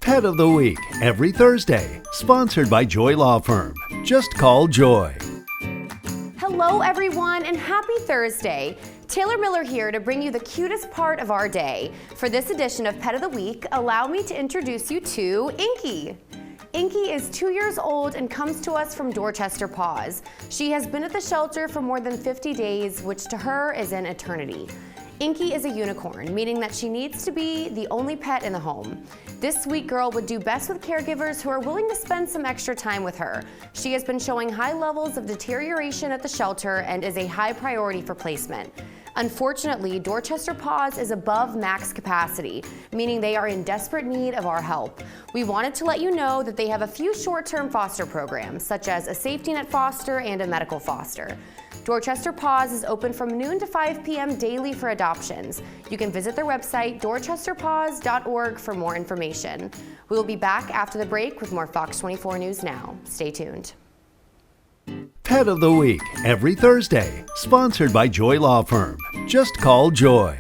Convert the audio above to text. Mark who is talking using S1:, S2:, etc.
S1: Pet of the Week every Thursday, sponsored by Joy Law Firm. Just call Joy.
S2: Hello everyone and happy Thursday. Taylor Miller here to bring you the cutest part of our day. For this edition of Pet of the Week, allow me to introduce you to Inky. Inky is 2 years old and comes to us from Dorchester Paws. She has been at the shelter for more than 50 days, which to her is an eternity. Inky is a unicorn, meaning that she needs to be the only pet in the home. This sweet girl would do best with caregivers who are willing to spend some extra time with her. She has been showing high levels of deterioration at the shelter and is a high priority for placement. Unfortunately, Dorchester Paws is above max capacity, meaning they are in desperate need of our help. We wanted to let you know that they have a few short-term foster programs, such as a safety net foster and a medical foster. Dorchester Paws is open from noon to 5 p.m. daily for adoptions. You can visit their website, dorchesterpaws.org, for more information. We will be back after the break with more Fox 24 News Now. Stay tuned.
S1: Pet of the Week every Thursday, sponsored by Joy Law Firm. Just call Joy.